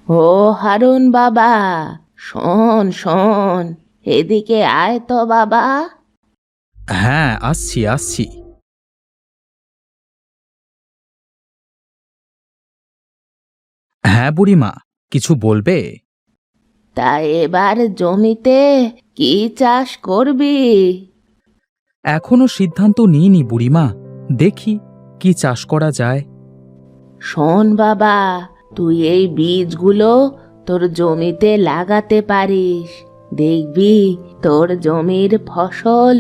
ও হারুন বাবা, শোন শোন, এদিকে আয় তো বাবা। হ্যাঁ, আসছি আসছি। হ্যাঁ বুড়িমা, কিছু বলবে? তা এবার জমিতে কি চাষ করবি? এখনো সিদ্ধান্ত নিইনি বুড়িমা, দেখি কি চাষ করা যায়। শোন বাবা, তুই এই বীজগুলো তোর জমিতে লাগাতে পারিস। দেখবি তোর জমির ফসল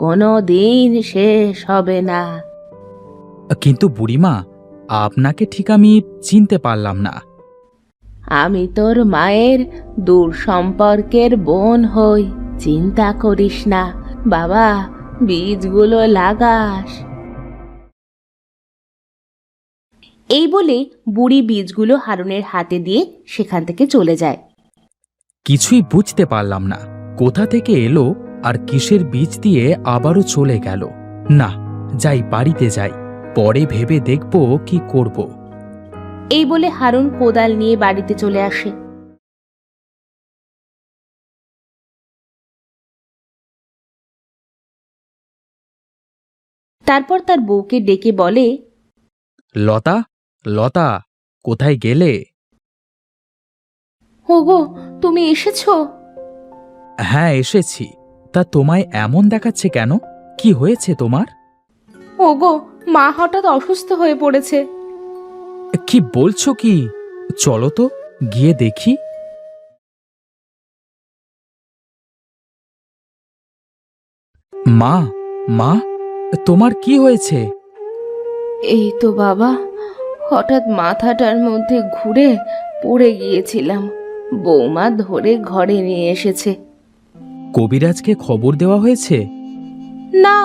কোনো দিন শেষ হবে না। কিন্তু বুড়িমা, আপনাকে ঠিক আমি চিনতে পারলাম না। আমি তোর মায়ের দূর সম্পর্কের বোন হই, চিন্তা করিস না বাবা, বীজগুলো লাগাস। এই বলে বুড়ি বীজগুলো হারুনের হাতে দিয়ে সেখান থেকে চলে যায়। কিছুই বুঝতে পারলাম না, কোথা থেকে এলো আর কিসের বীজ দিয়ে আবারও চলে গেল। না, যাই বাড়িতে যাই, পরে ভেবে দেখব কি করব। এই বলে হারুন কোদাল নিয়ে বাড়িতে চলে আসে। তারপর তার বউকে ডেকে বলে, লতা, লতা, কোথায় গেলে? ওগো, তুমি এসেছো? হ্যাঁ এসেছি। তা তোমায় এমন দেখাচ্ছে কেন? কি হয়েছে তোমার? ওগো, মা হঠাৎ অসুস্থ হয়ে পড়েছে। কি বলছো কি? চলো তো গিয়ে দেখি। মা, মা, তোমার কি হয়েছে? এই তো বাবা, হঠাৎ মাথাটার মধ্যে ঘুরে পড়ে গিয়েছিলাম, বৌমা ধরে ঘরে নিয়ে এসেছে। কবিরাজকে খবর দেওয়া হয়েছে? না,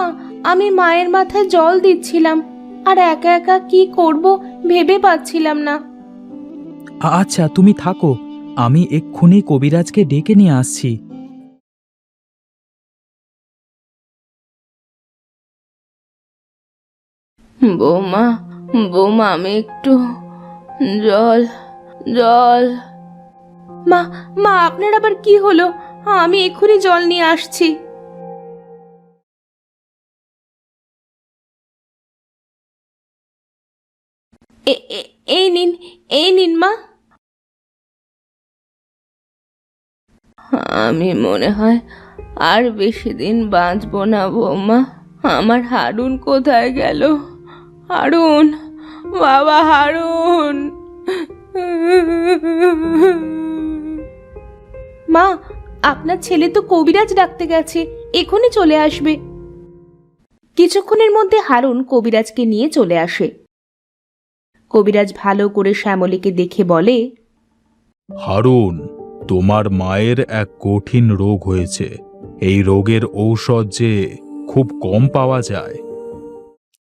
আমি মায়ের মাথায় জল দিচ্ছিলাম, আর একা একা কি করব ভেবে পাচ্ছিলাম না। আচ্ছা তুমি থাকো, আমি এক্ষুনি কবিরাজকে ডেকে নিয়ে আসছি। বৌমা, বৌমা, আমি একটু জল, জল। মা, মা, আপনার আবার কি হলো? আমি এক্ষুনি জল নিয়ে আসছি। এই নিন, এই নিন মা। আমি মনে হয় আর বেশি দিন বাঁচবো না বৌমা। আমার হারুন কোথায় গেল? হারুন, বাবা হারুন। মা, আপনার ছেলে তো কবিরাজ ডাকতে গেছে, এখনই চলে আসবে। কিছুক্ষণের মধ্যে হারুন কবিরাজকে নিয়ে চলে আসে। কবিরাজ ভালো করে শ্যামলীকে দেখে বলে, হারুন, তোমার মায়ের এক কঠিন রোগ হয়েছে। এই রোগের ঔষধ যে খুব কম পাওয়া যায়।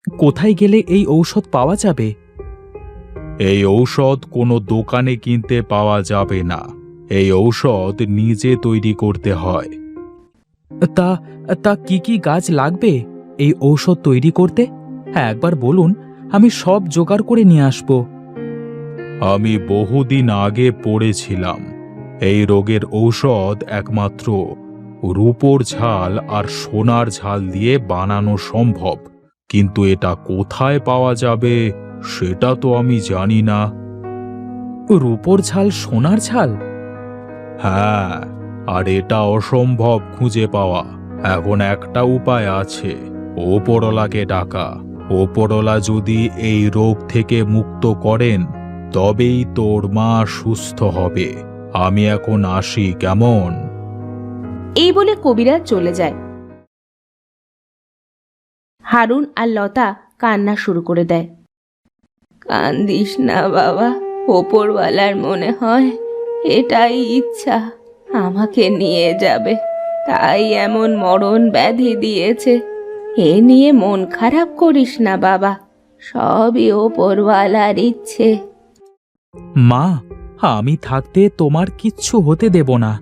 কোথায় গেলে এই ঔষধ পাওয়া যাবে? এই ঔষধ কোনো দোকানে কিনতে পাওয়া যাবে না। এই ঔষধ নিজে তৈরি করতে হয়। তা তা কি কি গাছ লাগবে এই ঔষধ তৈরি করতে? হ্যাঁ একবার বলুন, আমি সব জোগাড় করে নিয়ে আসব। আমি বহুদিন আগে পড়েছিলাম, এই রোগের ঔষধ একমাত্র রূপোর ঝাল আর সোনার ঝাল দিয়ে বানানো সম্ভব। কিন্তু এটা কোথায় পাওয়া যাবে সেটা তো আমি জানি না। রূপোর ঝাল, সোনার ঝাল? হ্যাঁ, আর এটা অসম্ভব খুঁজে পাওয়া। এখন একটা উপায় আছে, ওপরওয়ালাকে ডাকা। ওপরওয়ালা যদি এই রোগ থেকে মুক্ত করেন তবেই তোর মা সুস্থ হবে। আমি এখন আসি, কেমন? এই বলে কবিরাজ চলে যায়। হারুন আর লতা কান্না শুরু করে দেয়। কান্দিস না বাবা, ওপরওয়ালার মনে হয় এটাই ইচ্ছা, আমাকে নিয়ে যাবে, তাই এমন মরণ ব্যাধি দিয়েছে। এ নিয়ে মন খারাপ করিস না বাবা, সবই ওপরওয়ালার ইচ্ছে। মা, আমি থাকতে তোমার কিচ্ছু হতে দেব না।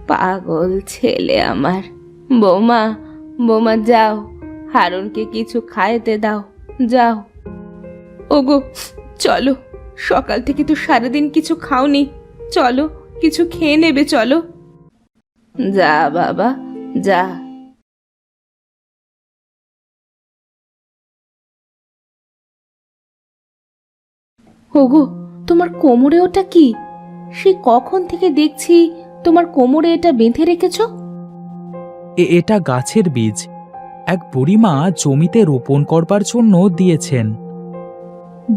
পাগল ছেলে আমার। বৌমা, বৌমা, যাও, হারুনকে কিছু খাইতে দাও, যাও। ওগো, চলো, সকাল থেকে তো সারাদিন কিছু খাওনি, চলো কিছু খেয়ে নেবে, চলো। যা বাবা যা। ওগো, তোমার কোমরে ওটা কি? সে কখন থেকে দেখছি তোমার কোমরে এটা বেঁধে রেখেছো। এটা গাছের বীজ, এক বুড়িমা জমিতে রোপণ করবার জন্য দিয়েছেন।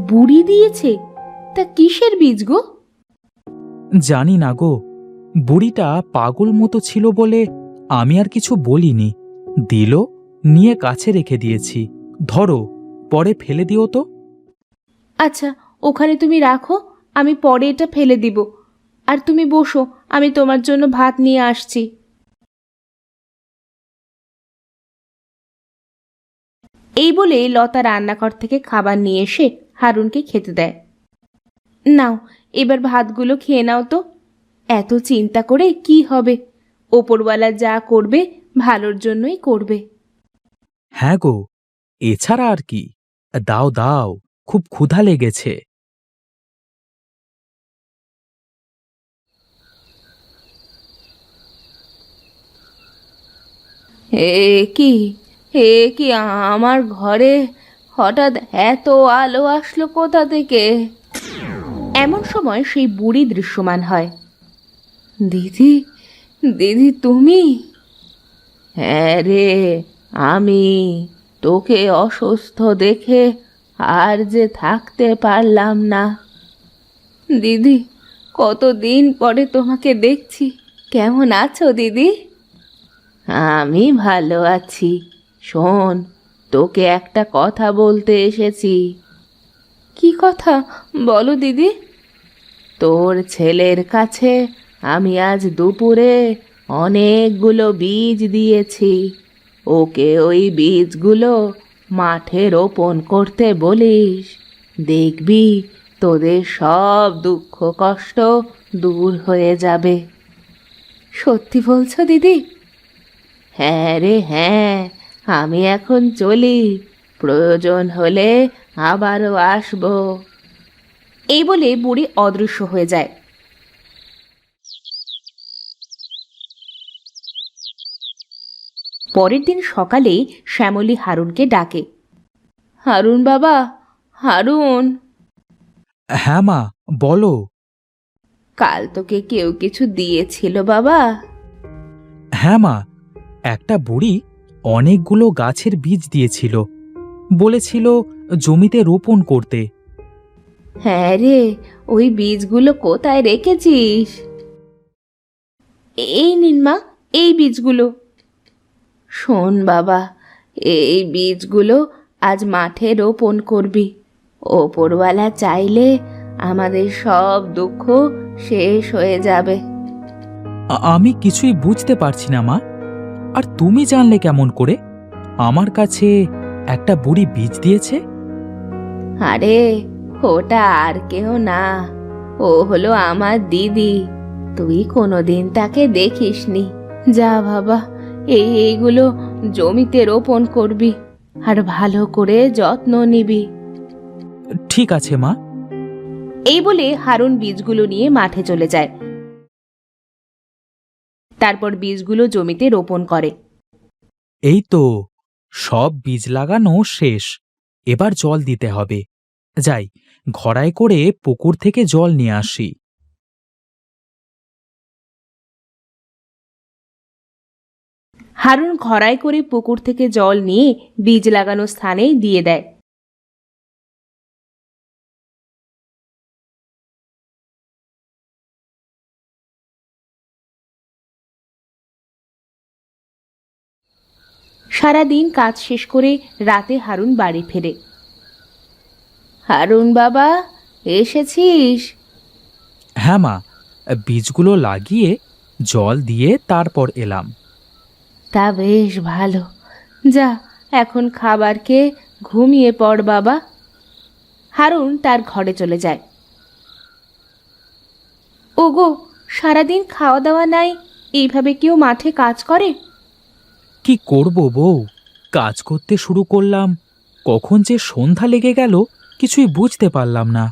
বুড়ি দিয়েছে? তা কিসের বীজ গো? জানি না গো, বুড়িটা পাগল মতো ছিল বলে আমি আর কিছু বলিনি। দিল, নিয়ে কাছে রেখে দিয়েছি। ধরো, পরে ফেলে দিও তো। আচ্ছা, ওখানে তুমি রাখো, আমি পরে এটা ফেলে দিব। আর তুমি বসো, আমি তোমার জন্য ভাত নিয়ে আসছি। এই বলে লতা রান্নাঘর থেকে খাবার নিয়ে এসে হারুনকে খেতে দেয়। নাও, এবার ভাতগুলো খেয়ে নাও তো। এত চিন্তা করে কি হবে? ওপরওয়ালা যা করবে ভালোর জন্যই করবে। হ্যাঁ গো, এছাড়া আর কি। দাও দাও, খুব ক্ষুধা লেগেছে। কি কি আমার ঘরে হঠাৎ এত আলো আসলো কোথা থেকে? এমন সময় সেই বুড়ি দৃশ্যমান হয়। দিদি, দিদি তুমি? হ্যাঁ রে, আমি। তোকে অসুস্থ দেখে আর যে থাকতে পারলাম না। দিদি, কতদিন পরে তোমাকে দেখছি। কেমন আছো দিদি? আমি ভালো আছি। শোন, তোকে একটা কথা বলতে এসেছি। কি কথা বলো দিদি? তোর ছেলের কাছে আমি আজ দুপুরে অনেকগুলো বীজ দিয়েছি। ওকে ওই বীজগুলো মাঠে রোপণ করতে বলিস। দেখবি তোদের সব দুঃখ কষ্ট দূর হয়ে যাবে। সত্যি বলছো দিদি? হ্যাঁ রে হ্যাঁ, আমি এখন চলি, প্রয়োজন হলে আবারও আসবো। এই বলে বুড়ি অদৃশ্য হয়ে যায়। পরের দিন সকালে শ্যামলী হারুনকে ডাকে। হারুন বাবা, হারুন। হ্যাঁ মা, বলো। কাল তোকে কেউ কিছু দিয়েছিল বাবা? হ্যাঁ মা, একটা বুড়ি অনেকগুলো গাছের বীজ দিয়েছিল, বলেছিল জমিতে রোপণ করতে। হ্যাঁ রে, ওই বীজগুলো কোথায় রেখেছিস? এই নিন মা, এই বীজগুলো। শোন বাবা, এই বীজগুলো আজ মাঠে রোপণ করবি। ওপরওয়ালা চাইলে আমাদের সব দুঃখ শেষ হয়ে যাবে। আমি কিছুই বুঝতে পারছি না মা। আর তুমি জানলে কেমন করে আমার কাছে একটা বুড়ি বীজ দিয়েছে? আরে, ওটা আর কেউ না, ও হলো আমার দিদি। তুই কোনোদিন তাকে দেখিসনি। যা বাবা, এইগুলো জমিতে রোপণ করবি আর ভালো করে যত্ন নিবি। ঠিক আছে মা। এই বলে হারুন বীজগুলো নিয়ে মাঠে চলে যায়। তারপর বীজগুলো জমিতে রোপণ করে। এই তো, সব বীজ লাগানো শেষ। এবার জল দিতে হবে। যাই, ঘড়ায় করে পুকুর থেকে জল নিয়ে আসি। হারুন ঘড়ায় করে পুকুর থেকে জল নিয়ে বীজ লাগানো স্থানে দিয়ে দেয়। সারাদিন কাজ শেষ করে রাতে হারুন বাড়ি ফেরে। হারুন বাবা, এসেছিস? হ্যাঁ মা, বীজগুলো লাগিয়ে জল দিয়ে তারপর এলাম। তা বেশ ভালো। যা, এখন খাবার খেয়ে ঘুমিয়ে পড় বাবা। হারুন তার ঘরে চলে যায়। ওগো, সারাদিন খাওয়া দাওয়া নাই, এইভাবে কেউ মাঠে কাজ করে? কি করব বউ, কাজ করতে শুরু করলাম, কখন যে সন্ধ্যা লেগে গেল কিছুই বুঝতে পারলাম না।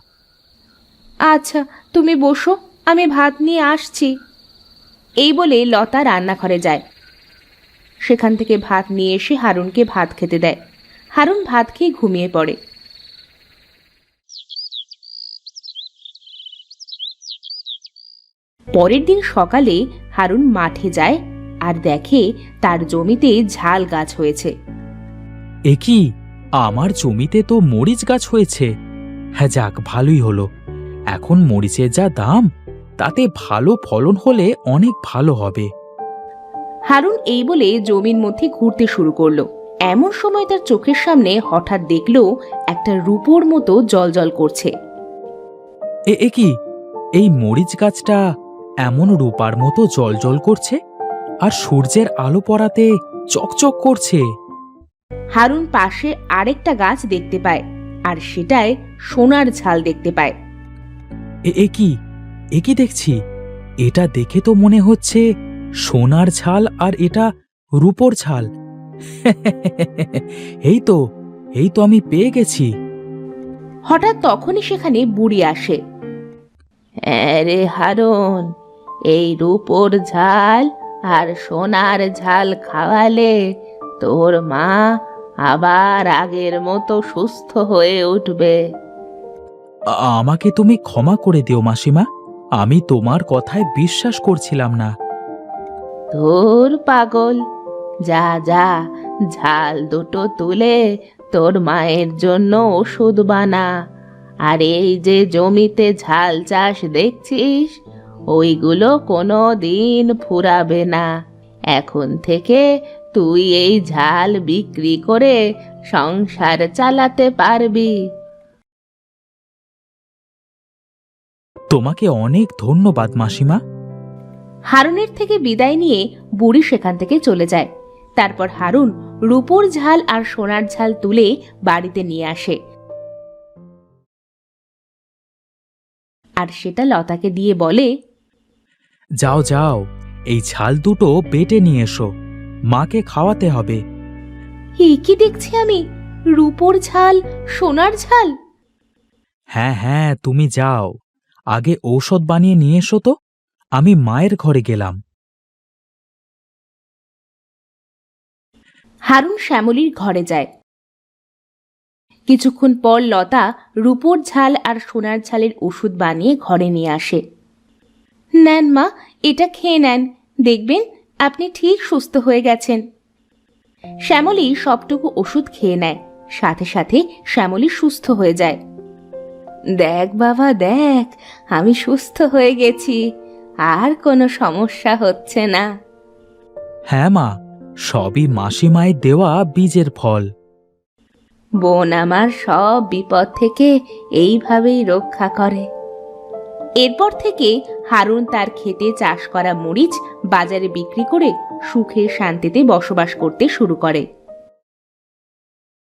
আচ্ছা, তুমি বসো, আমি ভাত নিয়ে আসছি। এই বলে লতা রান্নাঘরে যায়। সেখান থেকে ভাত নিয়ে এসে হারুনকে ভাত খেতে দেয়। হারুন ভাত খেয়ে ঘুমিয়ে পড়ে। পরের দিন সকালে হারুন মাঠে যায় আর দেখে তার জমিতে ঝাল গাছ হয়েছে। এ কি, আমার জমিতে তো মরিচ গাছ হয়েছে। হ্যাঁ, যাক, ভালোই হলো। এখন মরিচের যা দাম, তাতে ভালো ফলন হলে অনেক ভালো হবে। হারুন এই বলে জমির মধ্যে ঘুরতে শুরু করলো। এমন সময় তার চোখের সামনে হঠাৎ দেখলো একটা রূপোর মতো জলজল করছে। এ কি, এই মরিচ গাছটা এমন রূপার মতো জলজল করছে আর সূর্যের আলো পড়াতে চকচক করছে। হারুন পাশে আরেকটা গাছ দেখতে পায় আর সেটায় সোনার ঝাল দেখতে পায়। এ কি দেখছি? এটা দেখে তো মনে হচ্ছে সোনার ঝাল আর এটা রূপোর ঝাল। এই তো আমি পেয়ে গেছি। হঠাৎ তখনই সেখানে বুড়ি আসে। আরে হারুন, এই রূপোর ঝাল আর সোনার ঝাল খাওয়ালে তোর মা আবার আগের মতো সুস্থ হয়ে উঠবে। আমাকে তুমি ক্ষমা করে দিও মাসিমা, আমি তোমার কথায় বিশ্বাস করছিলাম না। তোর পাগল, যা যা, ঝাল দুটো তুলে তোর মায়ের জন্য ওষুধ বানা। আর এই যে জমিতে ঝাল চাষ দেখছিস, ওইগুলো কোনো দিন ফুরাবে না। এখন থেকে তুই এই ঝাল বিক্রি করে সংসার চালাতে পারবি। তোমাকে অনেক ধন্যবাদ মাসিমা। হারুনের থেকে বিদায় নিয়ে বুড়ি সেখান থেকে চলে যায়। তারপর হারুন রূপোর ঝাল আর সোনার ঝাল তুলে বাড়িতে নিয়ে আসে আর সেটা লতাকে দিয়ে বলে, যাও যাও, এই ঝাল দুটো বেটে নিয়ে এসো, মাকে খাওয়াতে হবে। কি দেখছি আমি, রূপোর ঝাল, সোনার ঝাল? হ্যাঁ হ্যাঁ, তুমি যাও, আগে ঔষধ বানিয়ে নিয়ে এসো তো, আমি মায়ের ঘরে গেলাম। হারুন শ্যামলীর ঘরে যায়। কিছুক্ষণ পর লতা রূপোর ঝাল আর সোনার ঝালের ওষুধ বানিয়ে ঘরে নিয়ে আসে। নেন মা, এটা খেয়ে নেন, দেখবেন আপনি ঠিক সুস্থ হয়ে গেছেন। শ্যামলী সবটুকু ওষুধ খেয়ে নেয়, সাথে সাথে শ্যামলী সুস্থ হয়ে যায়। দেখ বাবা দেখ, আমি সুস্থ হয়ে গেছি, আর কোনো সমস্যা হচ্ছে না। হ্যাঁ মা, সবই মাসিমায়ের দেওয়া বীজের ফল। বোন আমার সব বিপদ থেকে এইভাবেই রক্ষা করে। এরপর থেকে হারুন তার ক্ষেতে চাষ করা মরিচ বাজারে বিক্রি করে সুখে শান্তিতে বসবাস করতে শুরু করে।